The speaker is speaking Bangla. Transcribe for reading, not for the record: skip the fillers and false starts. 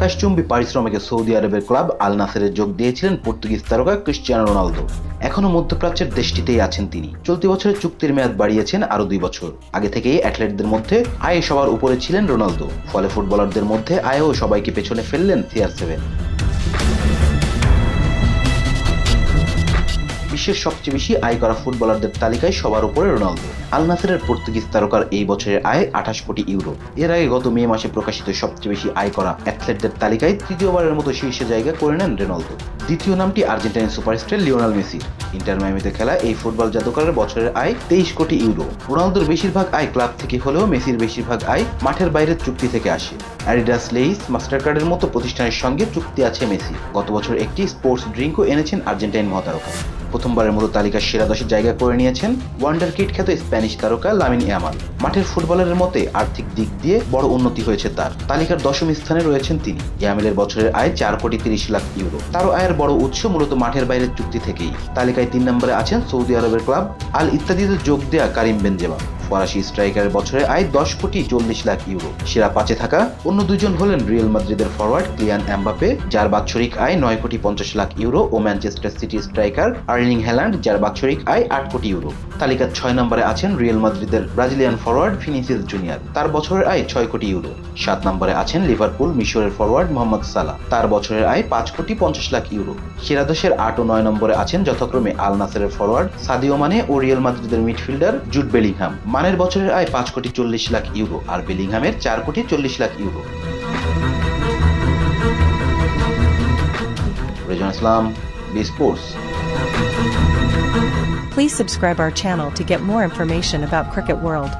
আকাশচুম্বী পারিশ্রমিকে সৌদি আরবের ক্লাব আল নাসেরে যোগ দিয়েছিলেন পর্তুগিজ তারকা ক্রিশ্চিয়ানো রোনালদো। এখনো মধ্যপ্রাচ্যের দেশটিতেই আছেন তিনি। চলতি বছরে চুক্তির মেয়াদ বাড়িয়েছেন আরো 2 বছর। আগে থেকেই অ্যাথলেটদের মধ্যে আয়ে সবার উপরে ছিলেন রোনালদো, ফলে ফুটবলারদের মধ্যে আয়েও সবাইকে পেছনে ফেললেন CR7। বিশ্বের সবচেয়ে বেশি আয় করা ফুটবলারদের তালিকায় সবার উপরে রোনালদো। আল নাসেরের পর্তুগিজ তারকার এই বছরের আয় 28 কোটি ইউরো। এর আগে গত মে মাসে প্রকাশিত সবচেয়ে বেশি আয় করা অ্যাথলেটদের তালিকায় তৃতীয়বারের মতো শীর্ষে জায়গা করে নেন রোনালদো। দ্বিতীয় নামটি আর্জেন্টাইন সুপারস্টার লিওনেল মেসির। ইন্টার মায়ামিতে খেলা এই ফুটবল জাদুকরের বছরের আয় 23 কোটি ইউরো। রোনালদোর বেশিরভাগ আয় ক্লাব থেকে হলেও মেসির বেশিরভাগ আয় মাঠের বাইরের চুক্তি থেকে আসে। অ্যাডিডাস, লেইস, মাস্টারকার্ডের মতো প্রতিষ্ঠানের সঙ্গে চুক্তি আছে মেসি। গত বছর একটি স্পোর্টস ড্রিঙ্কও এনেছেন আর্জেন্টাইন মহাতারকা। প্রথমবারের মতো তালিকার সেরা 10-এ জায়গা করে নিয়েছেন ওয়ান্ডার কিড খ্যাত স্প্যানিশ তারকা লামিন ইয়ামাল। মাঠের ফুটবলের মতে আর্থিক দিক দিয়ে বড় উন্নতি হয়েছে তার। তালিকার 10ম স্থানে রয়েছেন তিনি। ইয়ামালের বছরের আয় 4 কোটি 30 লাখ ইউরো। তারও আয়ের বড় উৎস মূলত মাঠের বাইরের চুক্তি থেকেই। তালিকায় 3 নম্বরে আছেন সৌদি আরবের ক্লাব আল ইত্তাদিতে যোগ দেয়া কারিম বেনজেমা। ফরাসি স্ট্রাইকারের বছরের আয় 10 কোটি 40 লাখ ইউরো। সেরা 5-এ থাকা অন্য দুজন হলেন রিয়াল মাদ্রিদের ফরওয়ার্ড কিলিয়ান এমবাপে, যার বাৎসরিক আয় 9 কোটি 50 লাখ ইউরো, ও Manchester City striker Erling Haaland, যার বাৎসরিক আয় 8 কোটি ইউরো। তালিকার 6 নম্বরে আছেন রিয়াল মাদ্রিদের ব্রাজিলিয়ান ফরওয়ার্ড ভিনিসিয়াস জুনিয়র, তার বছরের আয় 6 কোটি ইউরো। 7 নম্বরে আছেন লিভারপুল মিশরের ফরওয়ার্ড মোহাম্মদ সালাহ, তার বছরের আয় 5 কোটি 50 লাখ ইউরো। সেরা 10-এর 8 ও 9 নম্বরে আছেন যথাক্রমে আল নাসেরের ফরওয়ার্ড সাদিও মানে ও রিয়াল মাদ্রিদের মিডফিল্ডার জুড বেলিংহাম। মানের বছরের আয় 5 কোটি 40 লাখ ইউরো আর বেলিংহামের 4 কোটি 40 lakh euro. Rezon Islam, B sports. Please subscribe our channel to get more information about Cricket World.